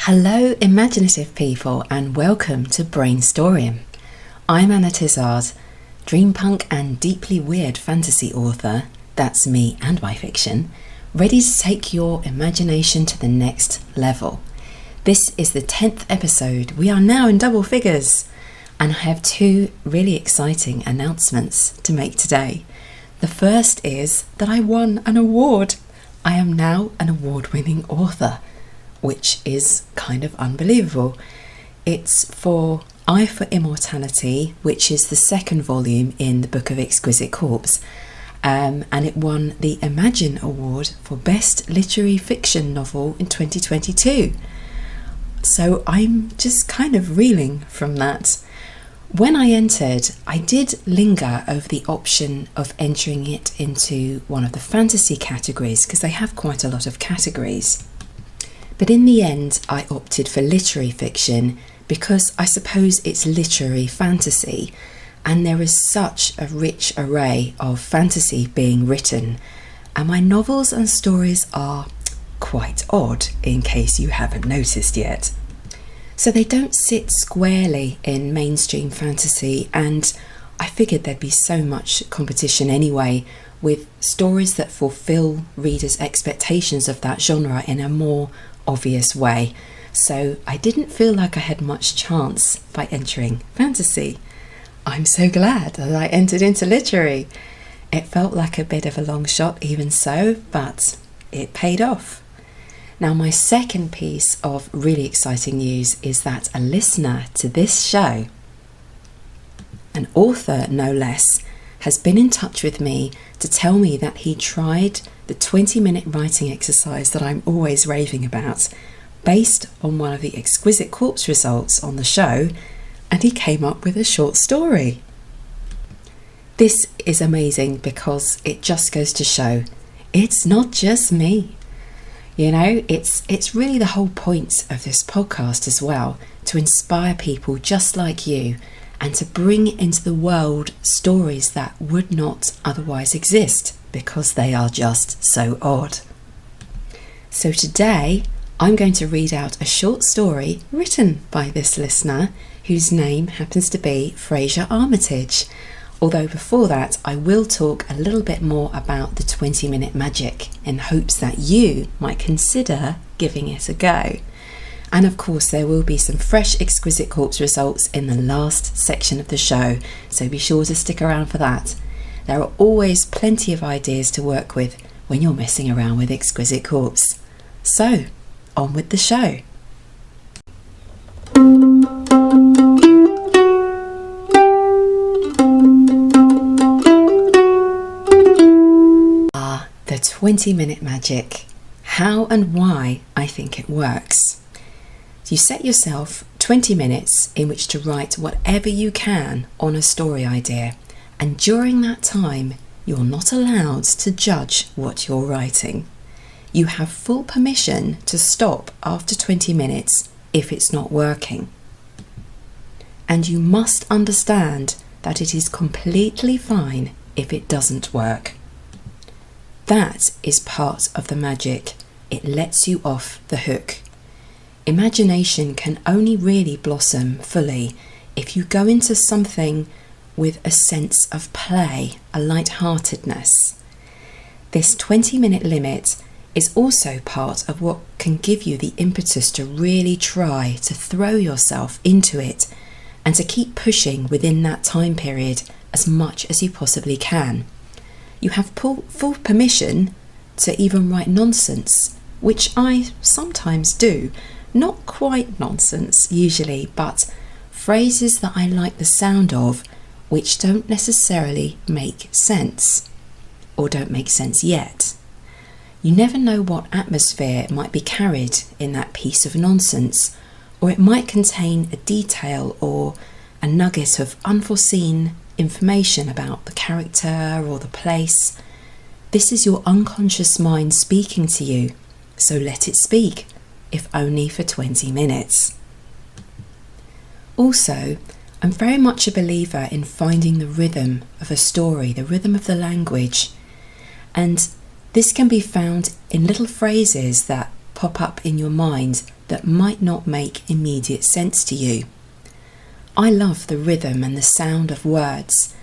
Hello imaginative people and welcome to Brainstoryum. I'm Anna Tizard, dreampunk and deeply weird fantasy author, that's me and my fiction, ready to take your imagination to the next level. This is the 10th episode, we are now in double figures, and I have two really exciting announcements to make today. The first is that I won an award. I am now an award-winning author, which is kind of unbelievable. It's for Eye for Immortality, which is the second volume in the book of Exquisite Corpse, and it won the Imagine Award for Best Literary Fiction Novel in 2022. So I'm just kind of reeling from that. When I entered, I did linger over the option of entering it into one of the fantasy categories, because they have quite a lot of categories. But in the end, I opted for literary fiction because I suppose it's literary fantasy, and there is such a rich array of fantasy being written, and my novels and stories are quite odd, in case you haven't noticed yet. So they don't sit squarely in mainstream fantasy, and I figured there'd be so much competition anyway, with stories that fulfill readers' expectations of that genre in a more obvious way. So I didn't feel like I had much chance by entering fantasy. I'm so glad that I entered into literary. It felt like a bit of a long shot even so, but it paid off. Now my second piece of really exciting news is that a listener to this show, an author no less, has been in touch with me to tell me that he tried the 20-minute writing exercise that I'm always raving about, based on one of the Exquisite Corpse results on the show, and he came up with a short story. This is amazing because it just goes to show it's not just me. You know, it's really the whole point of this podcast as well, to inspire people just like you and to bring into the world stories that would not otherwise exist because they are just so odd. So today I'm going to read out a short story written by this listener, whose name happens to be Fraser Armitage. Although before that I will talk a little bit more about the 20-minute magic in hopes that you might consider giving it a go. And of course there will be some fresh Exquisite Corpse results in the last section of the show, so be sure to stick around for that. There are always plenty of ideas to work with when you're messing around with Exquisite Corpse. So, on with the show. The 20-minute magic. How and why I think it works. You set yourself 20 minutes in which to write whatever you can on a story idea, and during that time you're not allowed to judge what you're writing. You have full permission to stop after 20 minutes if it's not working. And you must understand that it is completely fine if it doesn't work. That is part of the magic. It lets you off the hook. Imagination can only really blossom fully if you go into something with a sense of play, a light-heartedness. This 20-minute limit is also part of what can give you the impetus to really try to throw yourself into it and to keep pushing within that time period as much as you possibly can. You have full permission to even write nonsense, which I sometimes do. Not quite nonsense usually, but phrases that I like the sound of which don't necessarily make sense, or don't make sense yet. You never know what atmosphere might be carried in that piece of nonsense, or it might contain a detail or a nugget of unforeseen information about the character or the place. This is your unconscious mind speaking to you, so let it speak, if only for 20 minutes. Also, I'm very much a believer in finding the rhythm of a story, the rhythm of the language, and this can be found in little phrases that pop up in your mind that might not make immediate sense to you. I love the rhythm and the sound of words,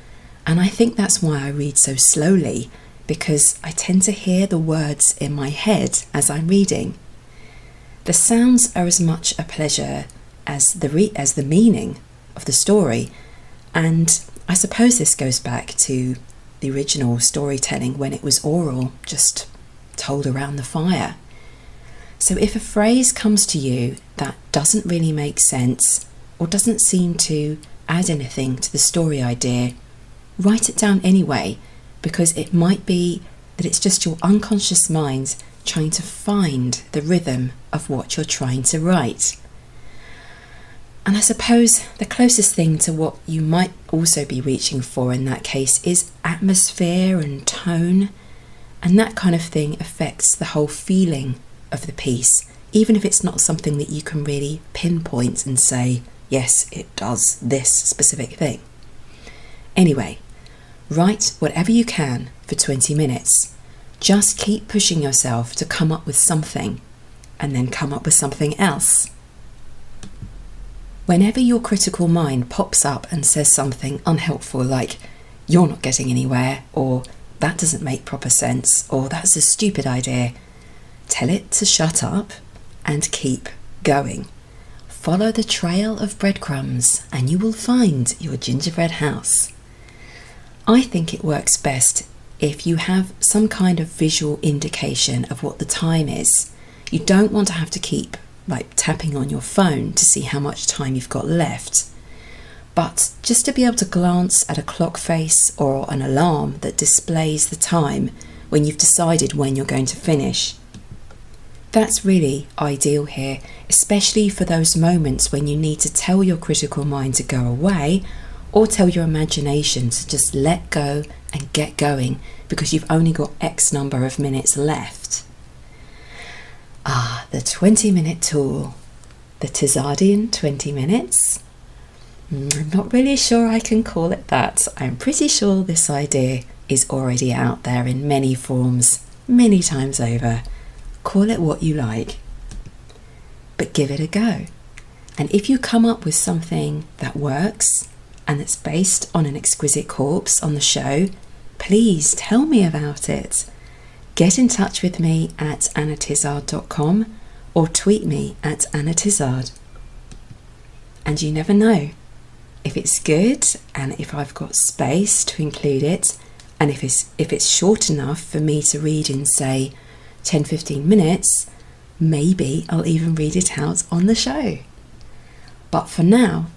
and I think that's why I read so slowly, because I tend to hear the words in my head as I'm reading. The sounds are as much a pleasure as the meaning of the story, and I suppose this goes back to the original storytelling when it was oral, just told around the fire. So if a phrase comes to you that doesn't really make sense or doesn't seem to add anything to the story idea, write it down anyway, because it might be that it's just your unconscious mind trying to find the rhythm of what you're trying to write. And I suppose the closest thing to what you might also be reaching for in that case is atmosphere and tone, and that kind of thing affects the whole feeling of the piece, even if it's not something that you can really pinpoint and say, yes, it does this specific thing. Anyway, write whatever you can for 20 minutes. Just keep pushing yourself to come up with something, and then come up with something else. Whenever your critical mind pops up and says something unhelpful like, you're not getting anywhere, or that doesn't make proper sense, or that's a stupid idea, tell it to shut up and keep going. Follow the trail of breadcrumbs and you will find your gingerbread house. I think it works best if you have some kind of visual indication of what the time is. You don't want to have to keep tapping on your phone to see how much time you've got left, but just to be able to glance at a clock face or an alarm that displays the time when you've decided when you're going to finish. That's really ideal here, especially for those moments when you need to tell your critical mind to go away, or tell your imagination to just let go and get going because you've only got X number of minutes left. The 20-minute tool, the Tizardian 20 minutes. I'm not really sure I can call it that. I'm pretty sure this idea is already out there in many forms, many times over. Call it what you like, but give it a go. And if you come up with something that works and it's based on an exquisite corpse on the show, please tell me about it. Get in touch with me at annatizard.com or tweet me at annatizard. And you never know, if it's good and if I've got space to include it, and if it's short enough for me to read in, say, 10-15 minutes, maybe I'll even read it out on the show. But for now,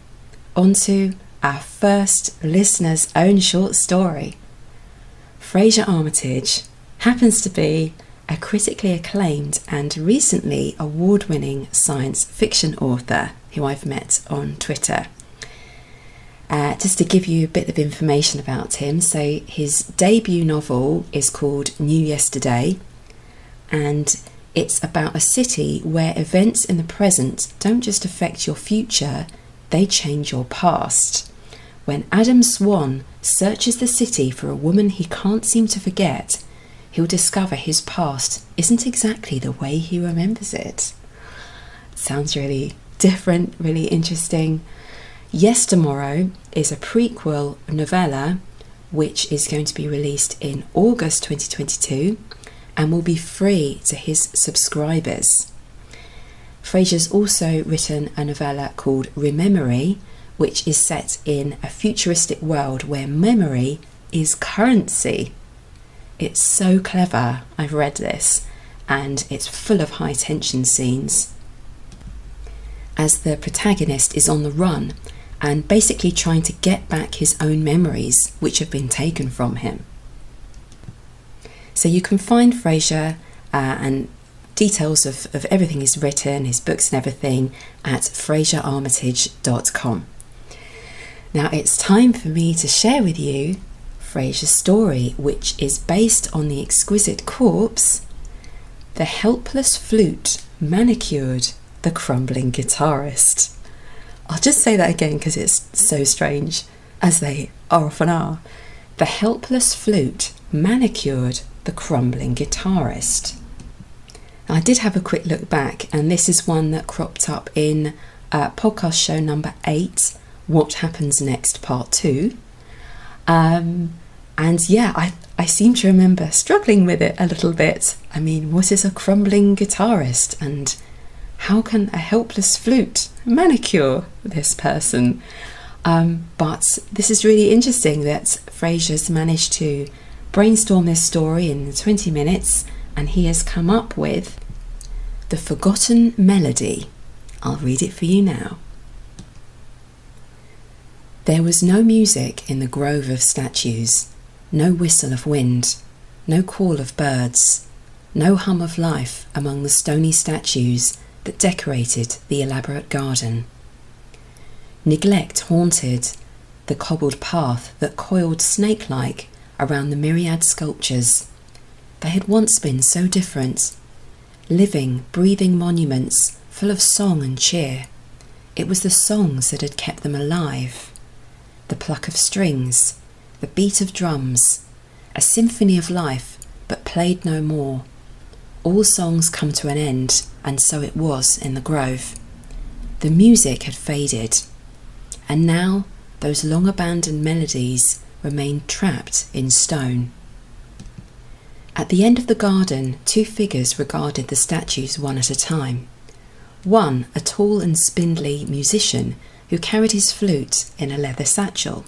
on to our first listener's own short story. Fraser Armitage happens to be a critically acclaimed and recently award-winning science fiction author who I've met on Twitter. Just to give you a bit of information about him, so his debut novel is called New Yesterday, and it's about a city where events in the present don't just affect your future, they change your past. When Adam Swan searches the city for a woman he can't seem to forget, he'll discover his past isn't exactly the way he remembers it. Sounds really different, really interesting. Yes Tomorrow is a prequel novella which is going to be released in August 2022 and will be free to his subscribers. Fraser's also written a novella called Rememory, which is set in a futuristic world where memory is currency. It's so clever. I've read this and it's full of high tension scenes as the protagonist is on the run and basically trying to get back his own memories which have been taken from him. So you can find Fraser and details of everything he's written, his books and everything, at fraserarmitage.com. Now it's time for me to share with you Fraser's story, which is based on the Exquisite Corpse, The Helpless Flute Manicured the Crumbling Guitarist. I'll just say that again because it's so strange, as they often are. The Helpless Flute Manicured the Crumbling Guitarist. I did have a quick look back, and this is one that cropped up in podcast show number 8, What Happens Next Part 2. And yeah, I seem to remember struggling with it a little bit. I mean, what is a crumbling guitarist, and how can a helpless flute manicure this person? But this is really interesting that Fraser's managed to brainstorm this story in 20 minutes, and he has come up with The Forgotten Melody. I'll read it for you now. There was no music in the grove of statues, no whistle of wind, no call of birds, no hum of life among the stony statues that decorated the elaborate garden. Neglect haunted the cobbled path that coiled snake-like around the myriad sculptures. They had once been so different, living, breathing monuments full of song and cheer. It was the songs that had kept them alive. The pluck of strings, the beat of drums, a symphony of life, but played no more. All songs come to an end, and so it was in the grove. The music had faded, and now those long-abandoned melodies remained trapped in stone. At the end of the garden, 2 figures regarded the statues one at a time. One, a tall and spindly musician who carried his flute in a leather satchel.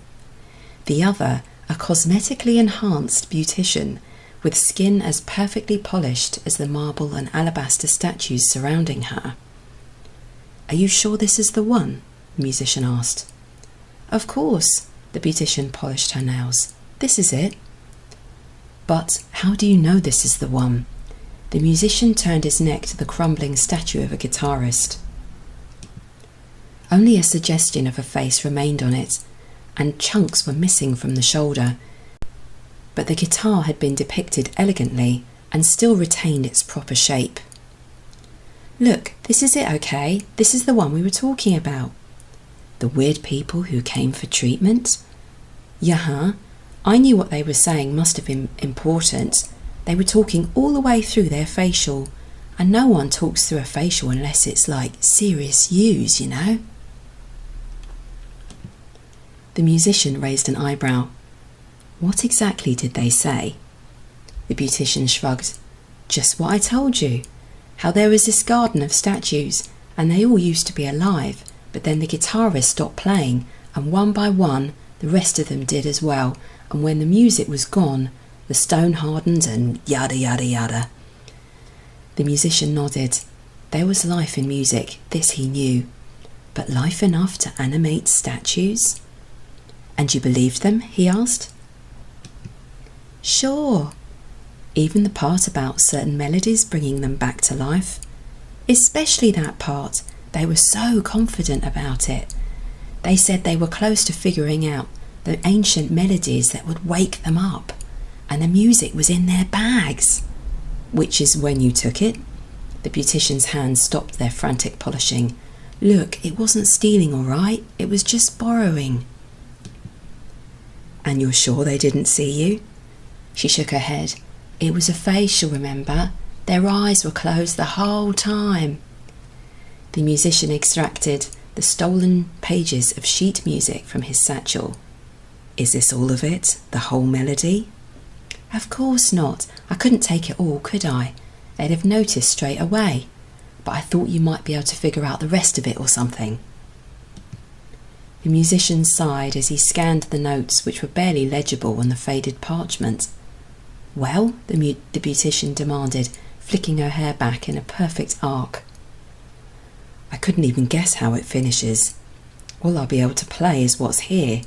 The other, a cosmetically enhanced beautician with skin as perfectly polished as the marble and alabaster statues surrounding her. "Are you sure this is the one?" the musician asked. "Of course," the beautician polished her nails. "This is it." "But how do you know this is the one?" The musician turned his neck to the crumbling statue of a guitarist. Only a suggestion of a face remained on it, and chunks were missing from the shoulder, but the guitar had been depicted elegantly and still retained its proper shape. "Look, this is it, okay? This is the one we were talking about." "The weird people who came for treatment?" "Yeah, I knew what they were saying must have been important. They were talking all the way through their facial, and no one talks through a facial unless it's like serious use, you know." The musician raised an eyebrow. "What exactly did they say?" The beautician shrugged. "Just what I told you. How there was this garden of statues, and they all used to be alive, but then the guitarist stopped playing, and one by one the rest of them did as well, and when the music was gone, the stone hardened and yada yada yada." The musician nodded. There was life in music, this he knew, but life enough to animate statues? "And you believed them?" he asked. "Sure. Even the part about certain melodies bringing them back to life. Especially that part. They were so confident about it. They said they were close to figuring out the ancient melodies that would wake them up, and the music was in their bags." "Which is when you took it?" The beautician's hands stopped their frantic polishing. "Look, it wasn't stealing, all right? It was just borrowing." "And you're sure they didn't see you?" She shook her head. "It was a facial, remember? Their eyes were closed the whole time." The musician extracted the stolen pages of sheet music from his satchel. "Is this all of it? The whole melody?" "Of course not. I couldn't take it all, could I? They'd have noticed straight away. But I thought you might be able to figure out the rest of it or something." The musician sighed as he scanned the notes, which were barely legible on the faded parchment. "Well?" the beautician demanded, flicking her hair back in a perfect arc. "I couldn't even guess how it finishes. All I'll be able to play is what's here."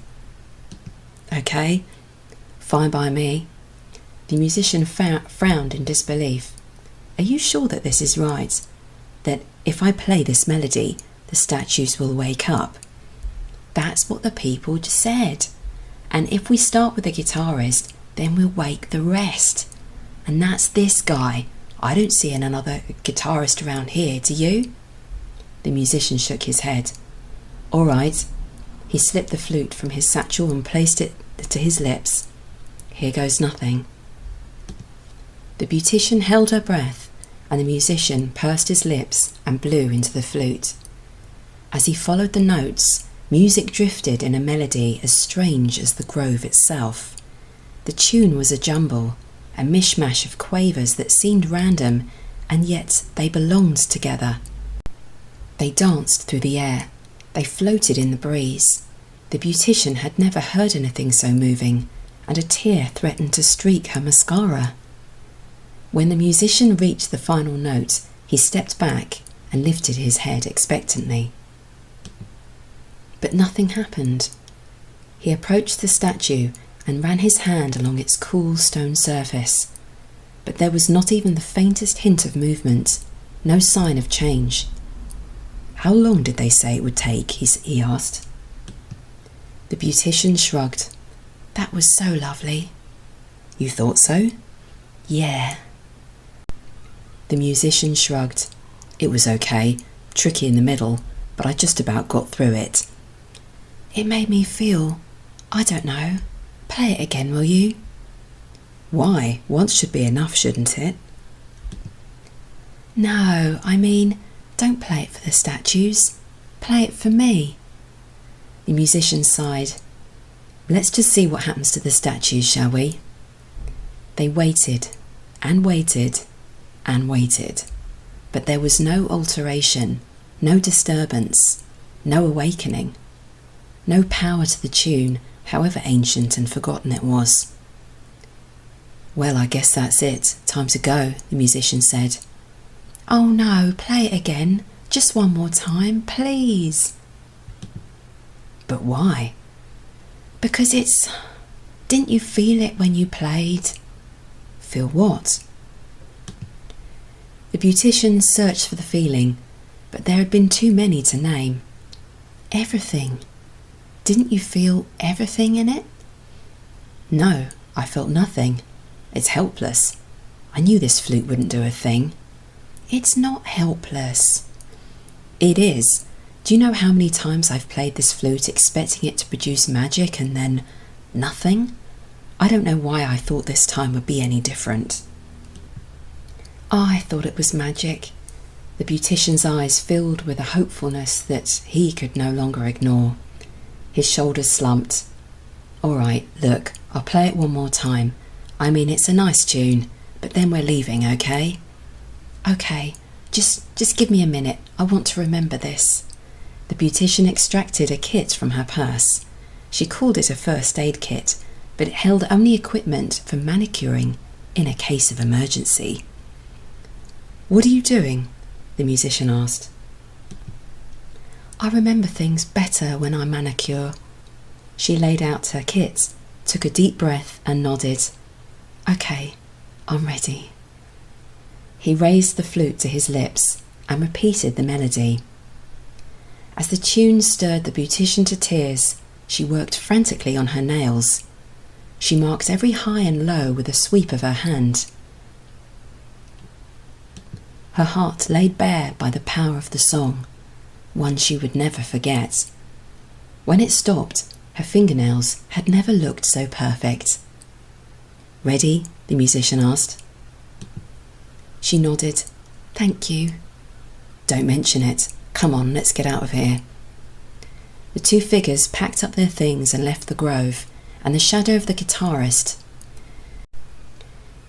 "Okay, fine by me." The musician frowned in disbelief. "Are you sure that this is right? That if I play this melody, the statues will wake up?" "That's what the people just said. And if we start with the guitarist, then we'll wake the rest. And that's this guy. I don't see another guitarist around here, do you?" The musician shook his head. "All right." He slipped the flute from his satchel and placed it to his lips. "Here goes nothing." The beautician held her breath, and the musician pursed his lips and blew into the flute. As he followed the notes, music drifted in a melody as strange as the grove itself. The tune was a jumble, a mishmash of quavers that seemed random, and yet they belonged together. They danced through the air. They floated in the breeze. The beautician had never heard anything so moving, and a tear threatened to streak her mascara. When the musician reached the final note, he stepped back and lifted his head expectantly. But nothing happened. He approached the statue and ran his hand along its cool stone surface. But there was not even the faintest hint of movement, no sign of change. "How long did they say it would take?" he asked. The beautician shrugged. "That was so lovely." "You thought so?" "Yeah." The musician shrugged. "It was okay, tricky in the middle, but I just about got through it." "It made me feel, I don't know. Play it again, will you?" "Why? Once should be enough, shouldn't it?" "No, I mean, don't play it for the statues. Play it for me." The musician sighed. "Let's just see what happens to the statues, shall we?" They waited and waited and waited, but there was no alteration, no disturbance, no awakening, no power to the tune, however ancient and forgotten it was. "Well, I guess that's it. Time to go," the musician said. "Oh no, play it again. Just one more time, please." "But why?" "Because it's... Didn't you feel it when you played?" "Feel what?" The beautician searched for the feeling, but there had been too many to name. "Everything. Didn't you feel everything in it?" "No, I felt nothing. It's helpless. I knew this flute wouldn't do a thing." "It's not helpless." "It is. Do you know how many times I've played this flute expecting it to produce magic and then nothing? I don't know why I thought this time would be any different." "I thought it was magic." The beautician's eyes filled with a hopefulness that he could no longer ignore. His shoulders slumped. "All right, look, I'll play it one more time. I mean, it's a nice tune, but then we're leaving, okay?" "Okay, just give me a minute. I want to remember this." The beautician extracted a kit from her purse. She called it a first aid kit, but it held only equipment for manicuring in a case of emergency. "What are you doing?" the musician asked. "I remember things better when I manicure." She laid out her kit, took a deep breath and nodded. "Okay, I'm ready." He raised the flute to his lips and repeated the melody. As the tune stirred the beautician to tears, she worked frantically on her nails. She marked every high and low with a sweep of her hand. Her heart laid bare by the power of the song, one she would never forget. When it stopped, her fingernails had never looked so perfect. "Ready?" the musician asked. She nodded. "Thank you." "Don't mention it. Come on, let's get out of here." The two figures packed up their things and left the grove, and the shadow of the guitarist.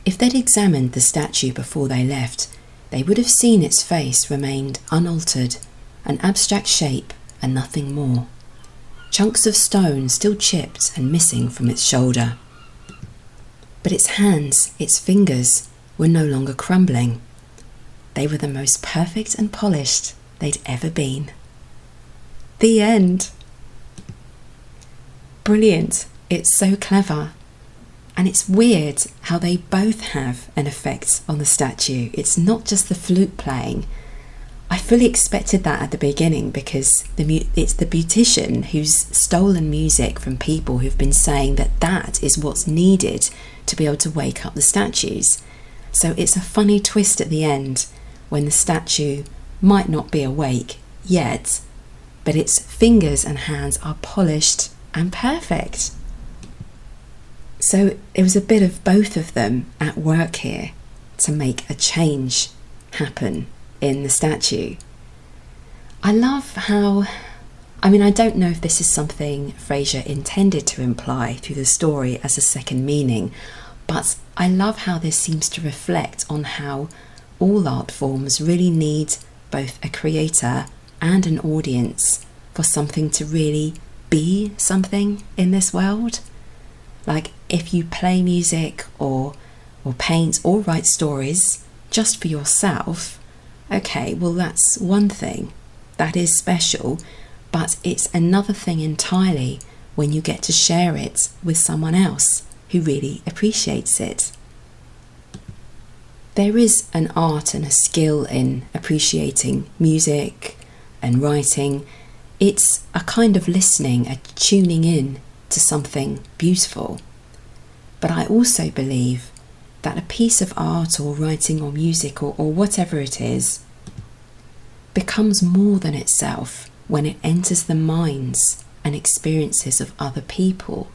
If they'd examined the statue before they left, they would have seen its face remained unaltered, an abstract shape and nothing more. Chunks of stone still chipped and missing from its shoulder. But its hands, its fingers, were no longer crumbling. They were the most perfect and polished they'd ever been. The end. Brilliant. It's so clever. And it's weird how they both have an effect on the statue. It's not just the flute playing. I fully expected that at the beginning because it's the beautician who's stolen music from people who've been saying that that is what's needed to be able to wake up the statues. So it's a funny twist at the end when the statue might not be awake yet, but its fingers and hands are polished and perfect. So it was a bit of both of them at work here to make a change happen in the statue. I love how, I don't know if this is something Fraser intended to imply through the story as a second meaning, but I love how this seems to reflect on how all art forms really need both a creator and an audience for something to really be something in this world. Like if you play music or paint or write stories just for yourself, okay, well that's one thing, that is special, but it's another thing entirely when you get to share it with someone else who really appreciates it. There is an art and a skill in appreciating music and writing. It's a kind of listening, a tuning in to something beautiful. But I also believe that a piece of art or writing or music or whatever it is becomes more than itself when it enters the minds and experiences of other people.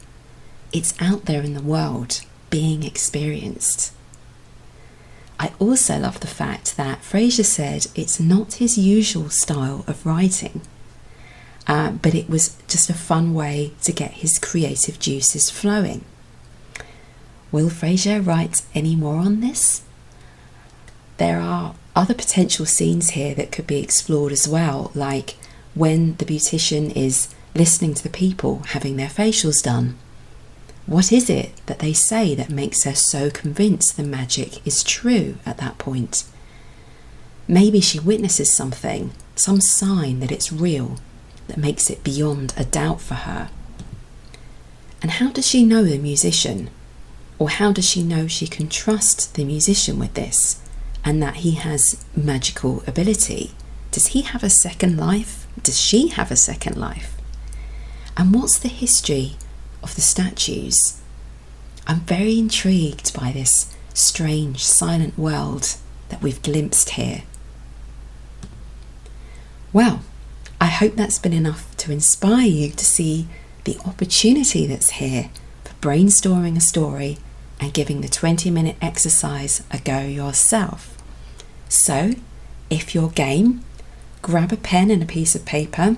It's out there in the world being experienced. I also love the fact that Fraser said it's not his usual style of writing, but it was just a fun way to get his creative juices flowing. Will Fraser write any more on this? There are other potential scenes here that could be explored as well, like when the beautician is listening to the people having their facials done. What is it that they say that makes her so convinced the magic is true at that point? Maybe she witnesses something, some sign that it's real, that makes it beyond a doubt for her. And how does she know the musician? Or how does she know she can trust the musician with this and that he has magical ability? Does he have a second life? Does she have a second life? And what's the history of the statues? I'm very intrigued by this strange, silent world that we've glimpsed here. Well, I hope that's been enough to inspire you to see the opportunity that's here for brainstorming a story and giving the 20-minute exercise a go yourself. So, if you're game, grab a pen and a piece of paper,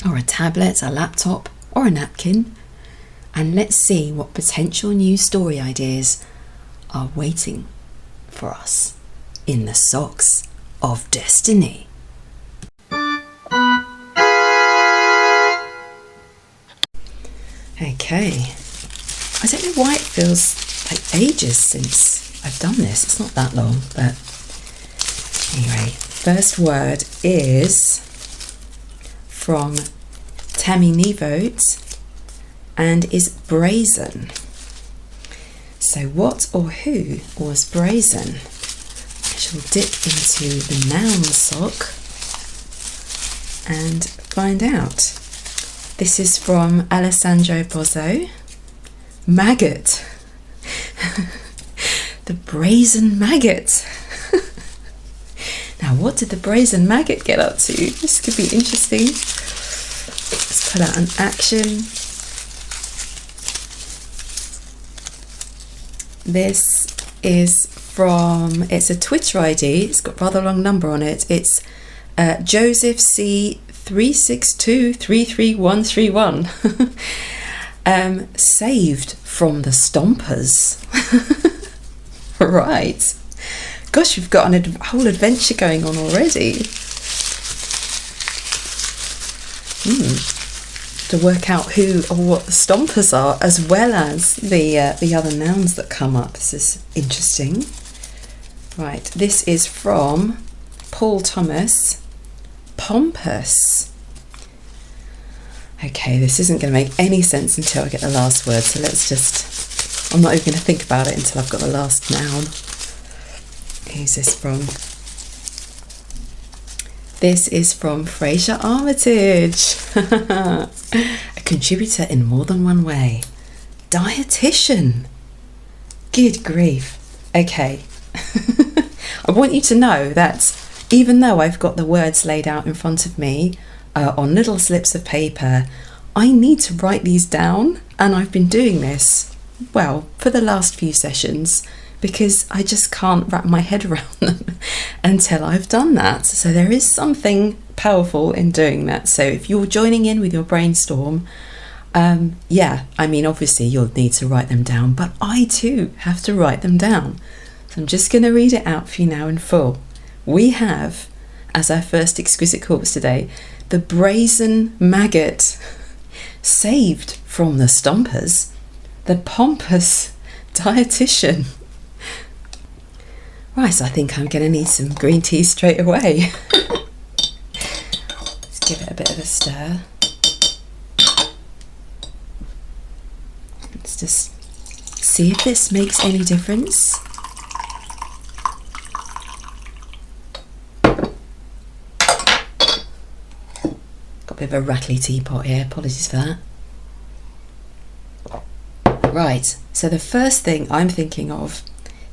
or a tablet, a laptop, or a napkin, and let's see what potential new story ideas are waiting for us in the socks of destiny. Okay, I don't know why it feels like ages since I've done this. It's not that long, but anyway, first word is from Tammy Nevote and is brazen. So what or who was brazen? I shall dip into the noun sock and find out. This is from Alessandro Bozzo. Maggot. The brazen maggot. Now, what did the brazen maggot get up to? This could be interesting. Let's put out an action. This is from, it's a Twitter ID. It's got a rather long number on it. It's Joseph C 362333131. Saved from the stompers. Right. Gosh, we've got a whole adventure going on already. To work out who or what the stompers are, as well as the other nouns that come up. This is interesting. Right, this is from Paul Thomas. Pompous. Okay, this isn't going to make any sense until I get the last word, so let's just, I'm not even going to think about it until I've got the last noun. Who's this from? This is from Fraser Armitage. A contributor in more than one way. Dietitian. Good grief. Okay. I want you to know that even though I've got the words laid out in front of me on little slips of paper, I need to write these down, and I've been doing this, well, for the last few sessions, because I just can't wrap my head around them until I've done that. So there is something powerful in doing that. So if you're joining in with your brainstorm, yeah, I mean, obviously you'll need to write them down, but I too have to write them down. So I'm just going to read it out for you now in full. We have, as our first exquisite corpse today, the brazen maggot, saved from the stompers, the pompous dietitian. Right, so I think I'm going to need some green tea straight away. Let's give it a bit of a stir. Let's just see if this makes any difference. Got a bit of a rattly teapot here, apologies for that. Right, so the first thing I'm thinking of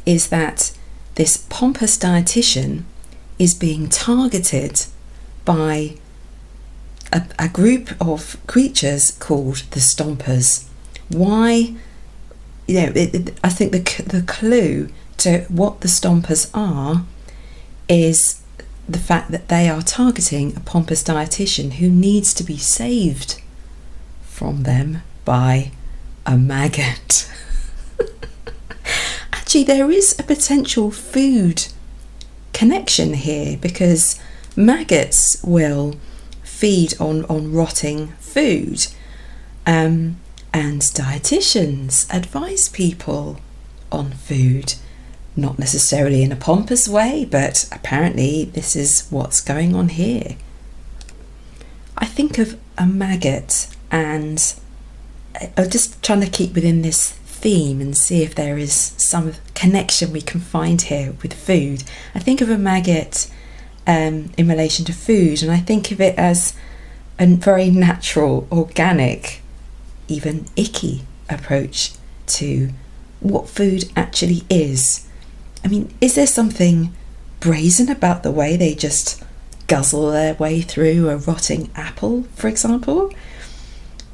is that this pompous dietitian is being targeted by a group of creatures called the stompers. Why? You know, I think the clue to what the stompers are is the fact that they are targeting a pompous dietitian who needs to be saved from them by a maggot. Actually, there is a potential food connection here, because maggots will feed on rotting food, and dietitians advise people on food, not necessarily in a pompous way, but apparently this is what's going on here. I think of a maggot, and I'm just trying to keep within this theme and see if there is some connection we can find here with food. I think of a maggot in relation to food, and I think of it as a very natural, organic, even icky approach to what food actually is. I mean, is there something brazen about the way they just guzzle their way through a rotting apple, for example?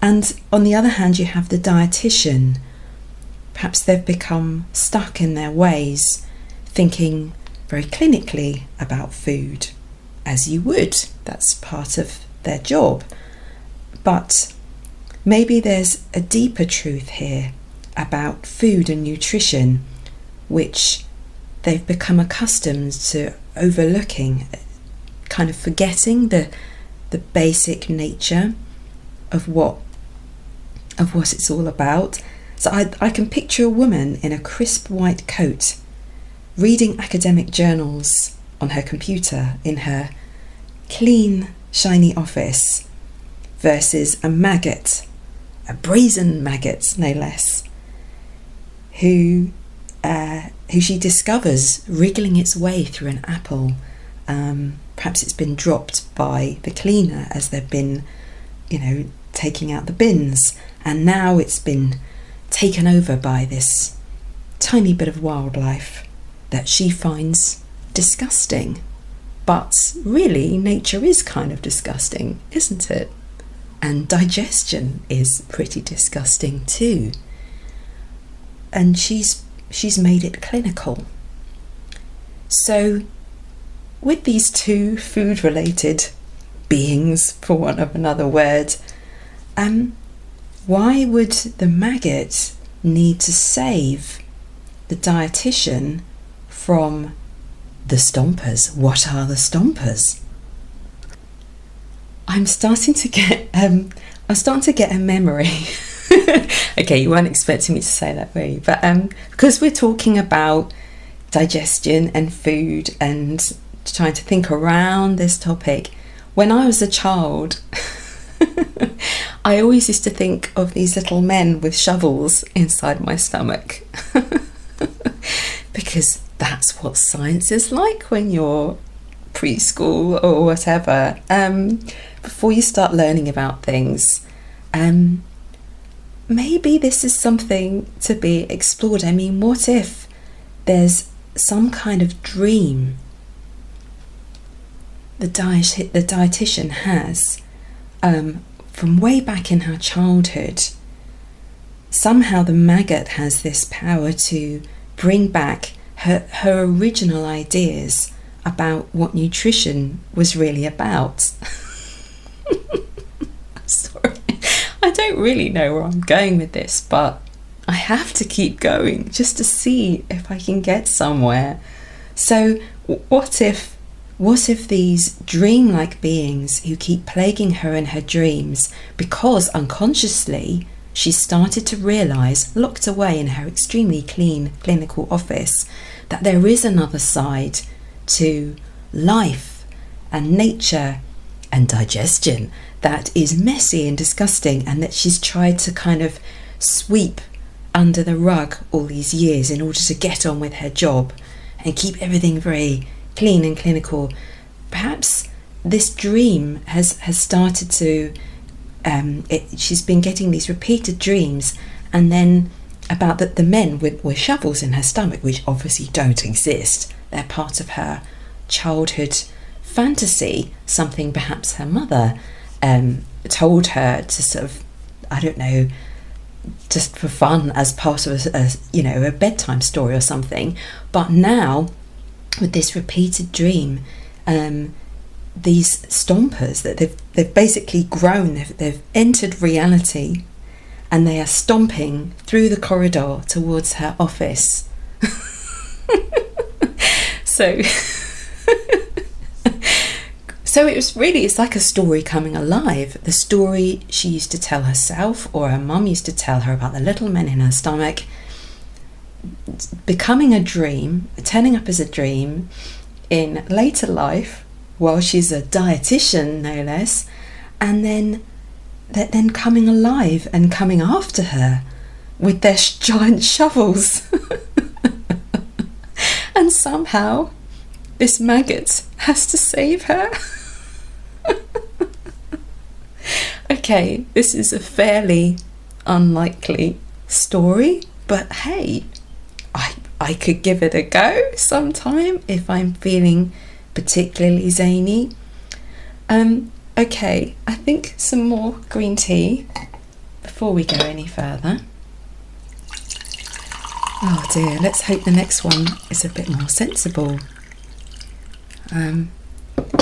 And on the other hand, you have the dietitian. Perhaps they've become stuck in their ways, thinking very clinically about food, as you would. That's part of their job. But maybe there's a deeper truth here about food and nutrition, which they've become accustomed to overlooking, kind of forgetting the basic nature of what it's all about. So I can picture a woman in a crisp white coat reading academic journals on her computer in her clean, shiny office, versus a maggot, a brazen maggot no less, who she discovers wriggling its way through an apple. Perhaps it's been dropped by the cleaner as they've been, taking out the bins, and now it's been taken over by this tiny bit of wildlife that she finds disgusting. But really, nature is kind of disgusting, isn't it? And digestion is pretty disgusting too. And she's made it clinical. So with these two food-related beings, for want of another word, why would the maggot need to save the dietitian from the stompers? What are the stompers? I'm starting to get a memory. Okay, you weren't expecting me to say that, were you? But because we're talking about digestion and food and trying to think around this topic, when I was a child, I always used to think of these little men with shovels inside my stomach. Because that's what science is like when you're preschool or whatever. Before you start learning about things, maybe this is something to be explored. I mean, what if there's some kind of dream the dietitian has from way back in her childhood? Somehow the maggot has this power to bring back her original ideas about what nutrition was really about. Sorry, I don't really know where I'm going with this, but I have to keep going just to see if I can get somewhere. So what if these dreamlike beings who keep plaguing her in her dreams, because unconsciously she started to realise, locked away in her extremely clean clinical office, that there is another side to life and nature and digestion that is messy and disgusting, and that she's tried to kind of sweep under the rug all these years in order to get on with her job and keep everything very clean and clinical. Perhaps this dream has started to she's been getting these repeated dreams, and then about the men with shovels in her stomach, which obviously don't exist. They're part of her childhood fantasy, something perhaps her mother told her to sort of, I don't know, just for fun, as part of a bedtime story or something. But now, with this repeated dream, these stompers that they've basically grown, they've entered reality, and they are stomping through the corridor towards her office. So it's like a story coming alive. The story she used to tell herself, or her mum used to tell her, about the little men in her stomach, becoming a dream, turning up as a dream in later life, while she's a dietitian, no less, and then coming alive and coming after her with their giant shovels. And somehow this maggot has to save her. Okay, this is a fairly unlikely story, but hey, I could give it a go sometime if I'm feeling particularly zany. Okay, I think some more green tea before we go any further. Oh dear, let's hope the next one is a bit more sensible.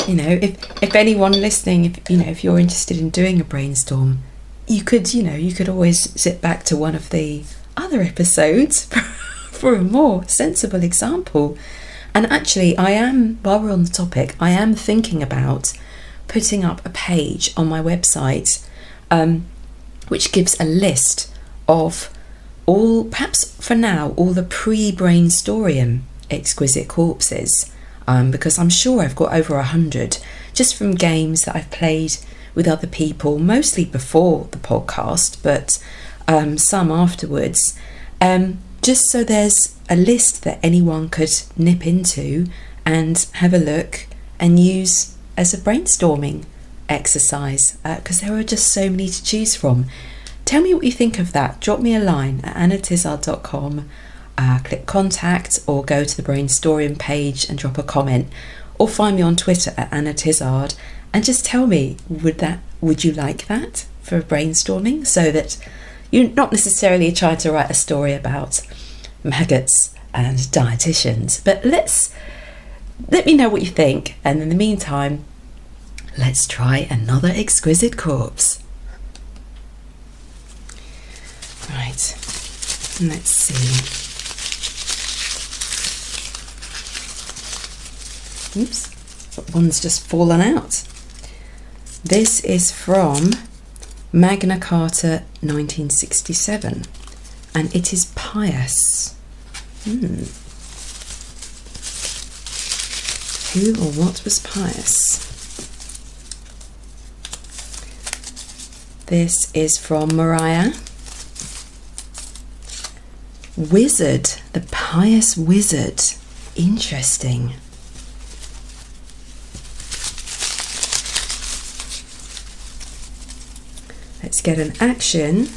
If anyone listening, if you're interested in doing a brainstorm, you could always sit back to one of the other episodes for a more sensible example. And actually, while we're on the topic, I am thinking about putting up a page on my website, which gives a list of perhaps for now, all the pre-Brainstoryum exquisite corpses. Because I'm sure I've got over 100 just from games that I've played with other people, mostly before the podcast, but some afterwards. Just so there's a list that anyone could nip into and have a look and use as a brainstorming exercise, because there are just so many to choose from. Tell me what you think of that. Drop me a line at annatizard.com. Click contact, or go to the Brainstoryum page and drop a comment, or find me on Twitter at annatizard, and just tell me, would you like that for brainstorming, so that you're not necessarily trying to write a story about maggots and dietitians, but let me know what you think. And in the meantime, let's try another exquisite corpse. Right, let's see. Oops, one's just fallen out. This is from Magna Carta 1967, and it is pious. Who or what was pious? This is from Mariah. Wizard, the pious wizard. Interesting. Let's get an action.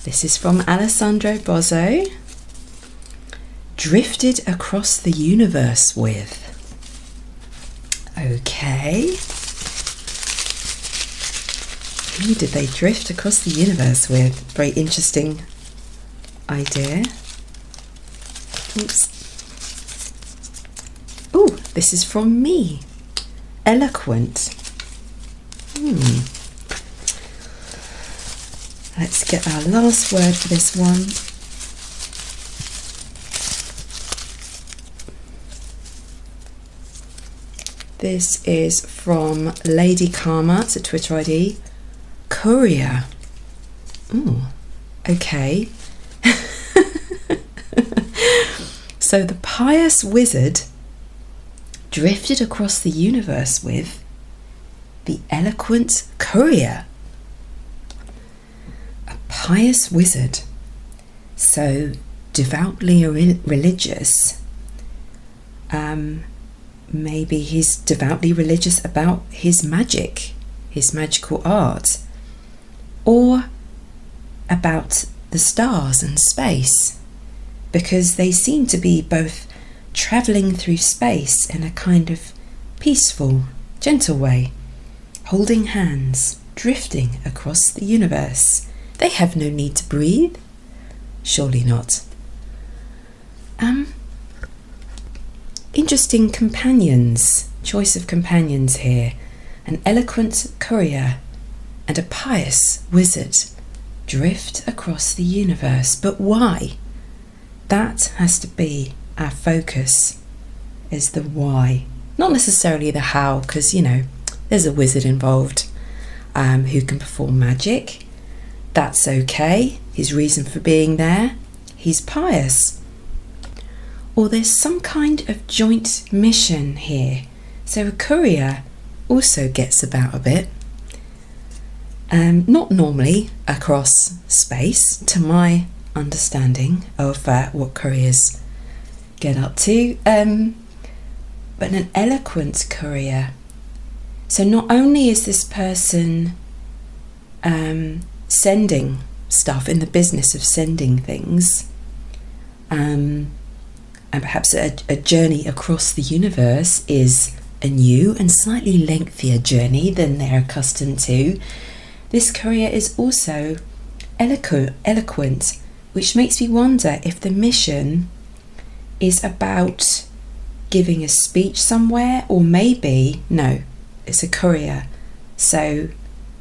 This is from Alessandro Bozzo. Drifted across the universe with. Okay. Who did they drift across the universe with? Very interesting idea. Thanks. Oh, this is from me. Eloquent. Let's get our last word for this one. This is from Lady Karma. It's a Twitter ID. Courier. Ooh, okay. So the pious wizard drifted across the universe with the eloquent courier. A pious wizard, so devoutly religious. Maybe he's devoutly religious about his magic, his magical art, or about the stars and space, because they seem to be both travelling through space in a kind of peaceful, gentle way, holding hands, drifting across the universe. They have no need to breathe. Surely not. Interesting companions, choice of companions here. An eloquent courier and a pious wizard drift across the universe. But why? That has to be our focus, is the why. Not necessarily the how, because, you know, there's a wizard involved who can perform magic. That's okay. His reason for being there, he's pious. Or there's some kind of joint mission here. So a courier also gets about a bit. Not normally across space, to my understanding of what couriers get up to, but an eloquent courier. So not only is this person sending stuff, in the business of sending things, and perhaps a journey across the universe is a new and slightly lengthier journey than they're accustomed to. This courier is also eloquent, which makes me wonder if the mission is about giving a speech somewhere, or maybe, no, it's a courier. So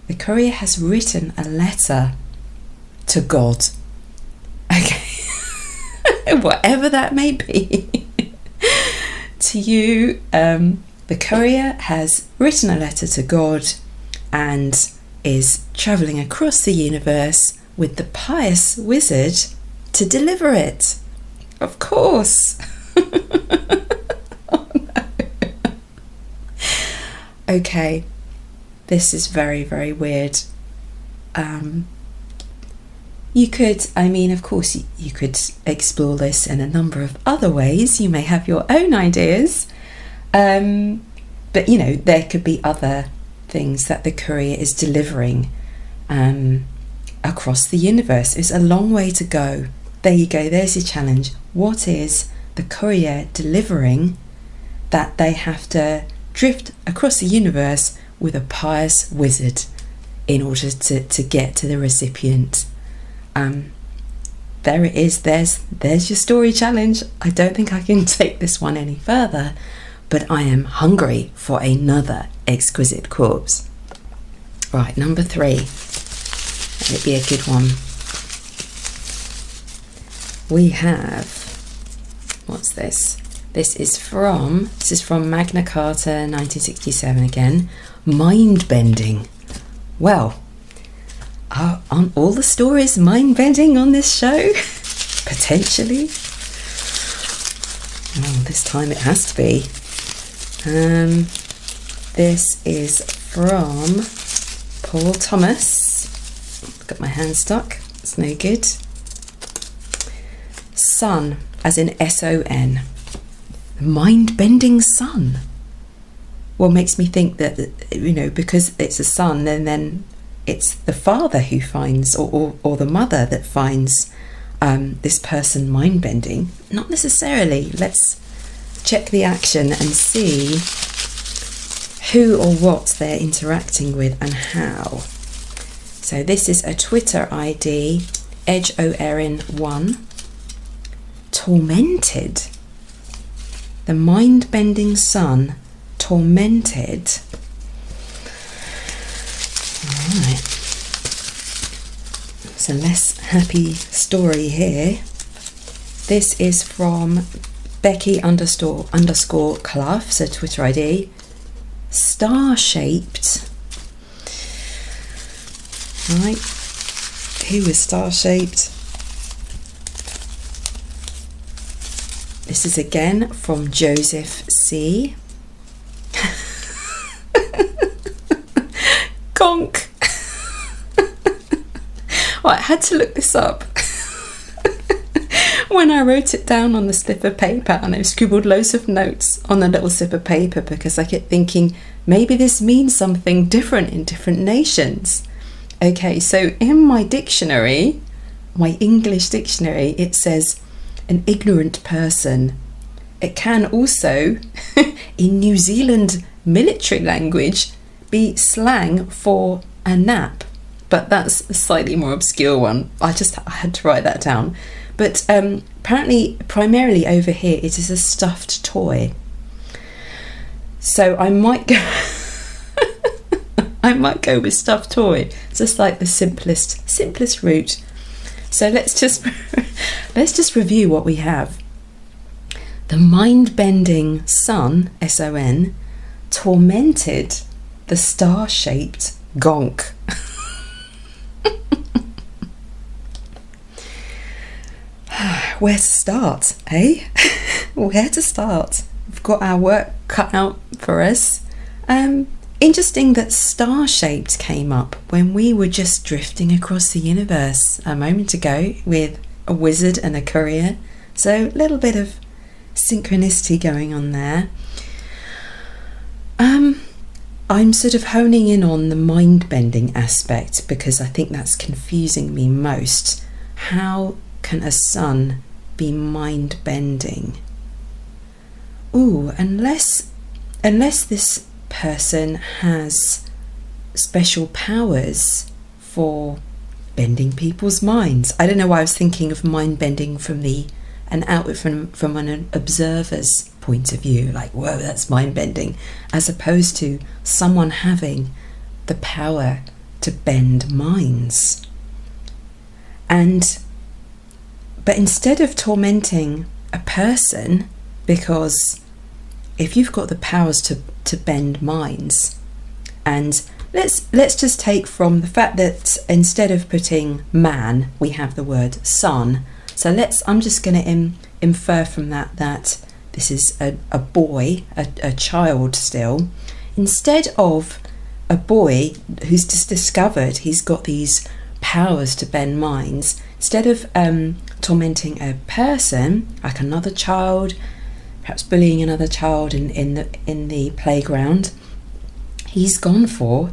the courier has written a letter to God. Okay. Whatever that may be to you, the courier has written a letter to God and is travelling across the universe with the pious wizard to deliver it. Of course. Oh, no. Okay, this is very, very weird. You could, I mean, of course, you could explore this in a number of other ways. You may have your own ideas. But, you know, there could be other things that the courier is delivering across the universe. It's a long way to go. There you go. There's your challenge. What is the courier delivering that they have to drift across the universe with a pious wizard in order to get to the recipient? There it is. There's your story challenge. I don't think I can take this one any further, but I am hungry for another Exquisite Corpse. Right, number 3. Let it be a good one. We have, what's this? This is from Magna Carta 1967 again. Mind-bending. Well, aren't all the stories mind-bending on this show? Potentially. Oh, this time it has to be. This is from Paul Thomas. Got my hand stuck. It's no good. Sun, as in S-O-N. Mind-bending sun. Well, makes me think that, you know, because it's a son, then it's the father who finds, or the mother that finds this person mind-bending. Not necessarily. Let's check the action and see who or what they're interacting with and how. So this is a Twitter ID, EdgeO'Erin1. tormented. The mind-bending son tormented. Alright. It's a less happy story here. This is from Becky underscore Clough, so Twitter ID. Star-shaped. Right. Who is star-shaped? This is again from Joseph C. Gonk. Well, I had to look this up when I wrote it down on the slip of paper, and I scribbled loads of notes on the little slip of paper because I kept thinking maybe this means something different in different nations. Okay, so in my dictionary, my English dictionary, it says an ignorant person. It can also, in New Zealand military language, be slang for a nap. But that's a slightly more obscure one. I had to write that down. But apparently, primarily over here, it is a stuffed toy. So I might go I might go with stuffed toy. It's just like the simplest route. So let's just review what we have. The mind-bending son, S-O-N, tormented the star-shaped gonk. Where to start, eh? Where to start? We've got our work cut out for us. Interesting that star-shaped came up when we were just drifting across the universe a moment ago with a wizard and a courier. So a little bit of synchronicity going on there. I'm sort of honing in on the mind-bending aspect because I think that's confusing me most. How can a son be mind-bending? Ooh, unless this person has special powers for bending people's minds. I don't know why I was thinking of mind bending from an observer's point of view, like, whoa, that's mind bending, as opposed to someone having the power to bend minds. But instead of tormenting a person, because if you've got the powers to bend minds, and let's just take from the fact that instead of putting man, we have the word son. So I'm just going to infer from that this is a boy, a child still. Instead of a boy who's just discovered he's got these powers to bend minds, instead of tormenting a person, like another child, perhaps bullying another child in the playground, he's gone for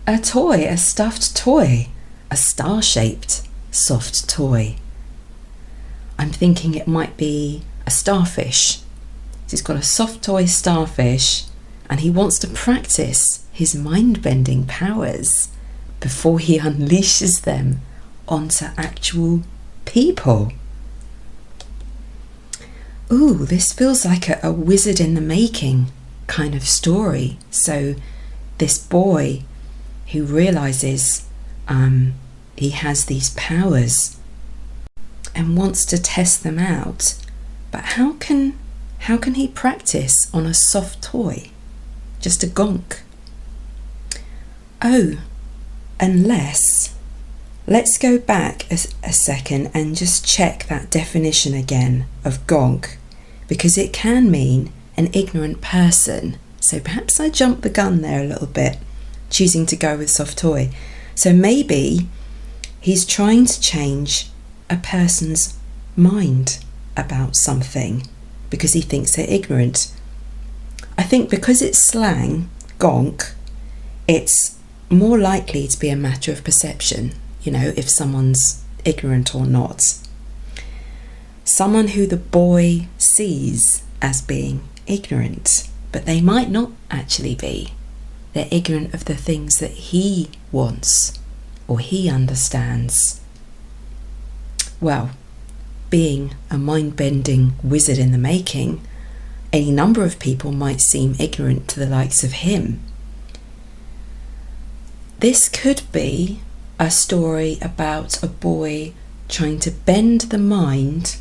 a toy, a stuffed toy, a star-shaped soft toy. I'm thinking it might be a starfish. He's got a soft toy starfish and he wants to practice his mind-bending powers before he unleashes them onto actual people. Ooh, this feels like a wizard in the making kind of story. So this boy who realizes he has these powers and wants to test them out, but how can he practice on a soft toy, just a gonk? Oh, unless, let's go back a second and just check that definition again of gonk, because it can mean an ignorant person. So perhaps I jumped the gun there a little bit, choosing to go with soft toy. So maybe he's trying to change a person's mind about something because he thinks they're ignorant. I think because it's slang, gonk, it's more likely to be a matter of perception, if someone's ignorant or not. Someone who the boy sees as being ignorant, but they might not actually be. They're ignorant of the things that he wants or he understands. Well, being a mind-bending wizard in the making, any number of people might seem ignorant to the likes of him. This could be a story about a boy trying to bend the mind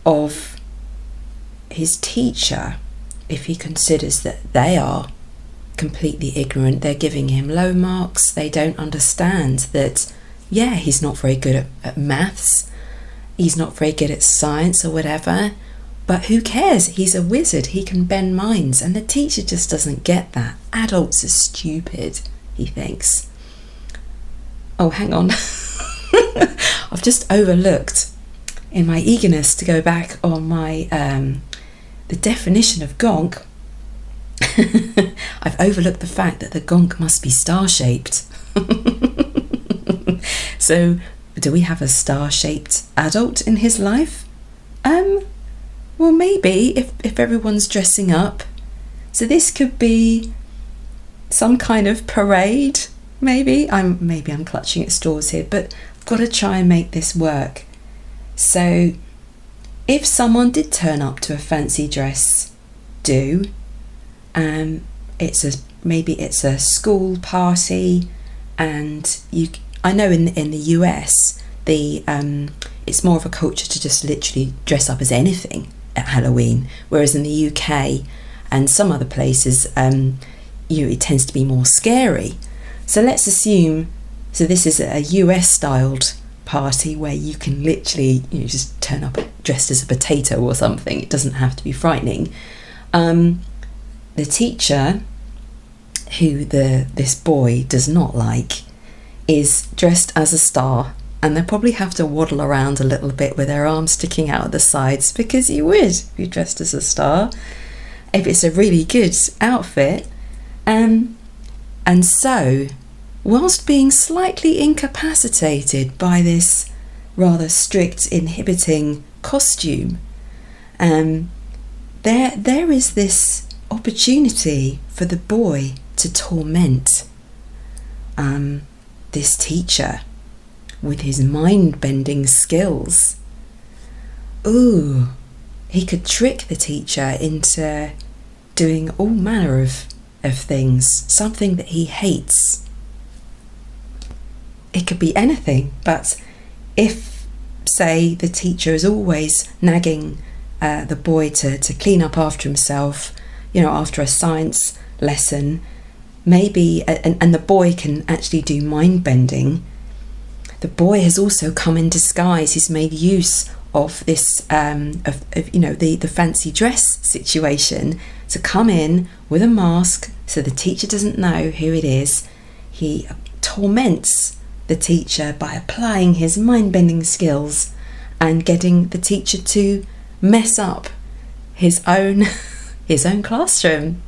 of his teacher if he considers that they are completely ignorant. They're giving him low marks. They don't understand that, yeah, he's not very good at maths, he's not very good at science or whatever, but who cares? He's a wizard, he can bend minds, and the teacher just doesn't get that. Adults are stupid, he thinks. Oh, hang on. I've just overlooked, in my eagerness to go back on my the definition of gonk, I've overlooked the fact that the gonk must be star-shaped. So, do we have a star-shaped adult in his life? Well, maybe, if everyone's dressing up. So this could be some kind of parade, maybe. I'm clutching at straws here, but I've got to try and make this work. So, if someone did turn up to a fancy dress do, maybe it's a school party, and I know in the US it's more of a culture to just literally dress up as anything at Halloween, whereas in the UK and some other places it tends to be more scary. So let's assume, so this is a US styled party where you can literally just turn up dressed as a potato or something. It doesn't have to be frightening. The teacher, who this boy does not like, is dressed as a star, and they'll probably have to waddle around a little bit with their arms sticking out at the sides, because you would be dressed as a star if it's a really good outfit. And so, whilst being slightly incapacitated by this rather strict, inhibiting costume, there is this opportunity for the boy to torment this teacher with his mind-bending skills. Ooh, he could trick the teacher into doing all manner of things, something that he hates. It could be anything, but if, say, the teacher is always nagging the boy to clean up after himself, after a science lesson, maybe, and the boy can actually do mind bending. The boy has also come in disguise. He's made use of this, the fancy dress situation to come in with a mask, so the teacher doesn't know who it is. He torments the teacher by applying his mind-bending skills and getting the teacher to mess up his own classroom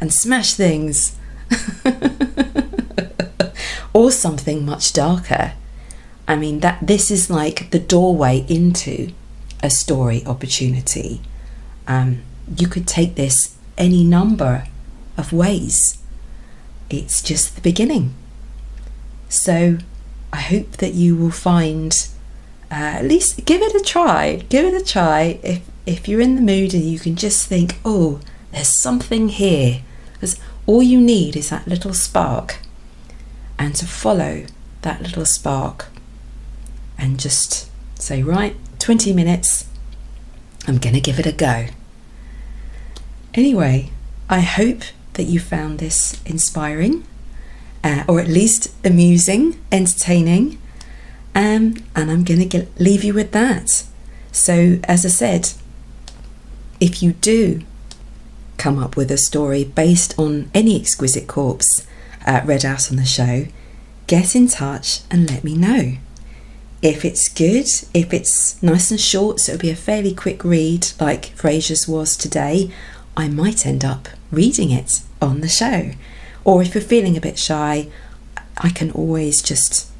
and smash things. Or something much darker. I mean, this is like the doorway into a story opportunity. You could take this any number of ways. It's just the beginning. So I hope that you will find, at least give it a try. Give it a try if you're in the mood and you can just think, oh, there's something here. Because all you need is that little spark, and to follow that little spark and just say, right, 20 minutes, I'm going to give it a go. Anyway, I hope that you found this inspiring, or at least amusing, entertaining, and I'm going to leave you with that. So, as I said, if you do come up with a story based on any Exquisite Corpse read out on the show, get in touch and let me know. If it's good, if it's nice and short, so it'll be a fairly quick read like Frasier's was today, I might end up reading it on the show. Or if you're feeling a bit shy, I can always just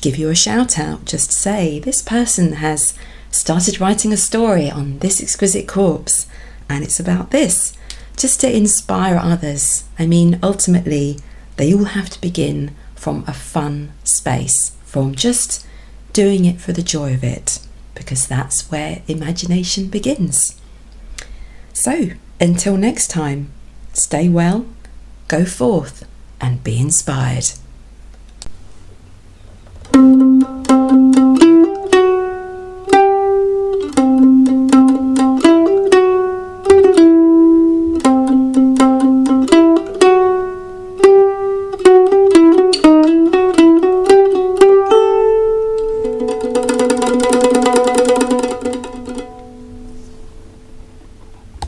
give you a shout out, just say, this person has started writing a story on this Exquisite Corpse and it's about this, just to inspire others. I mean, ultimately, they all have to begin from a fun space, from just doing it for the joy of it. because that's where imagination begins. So, until next time, stay well, go forth, and be inspired.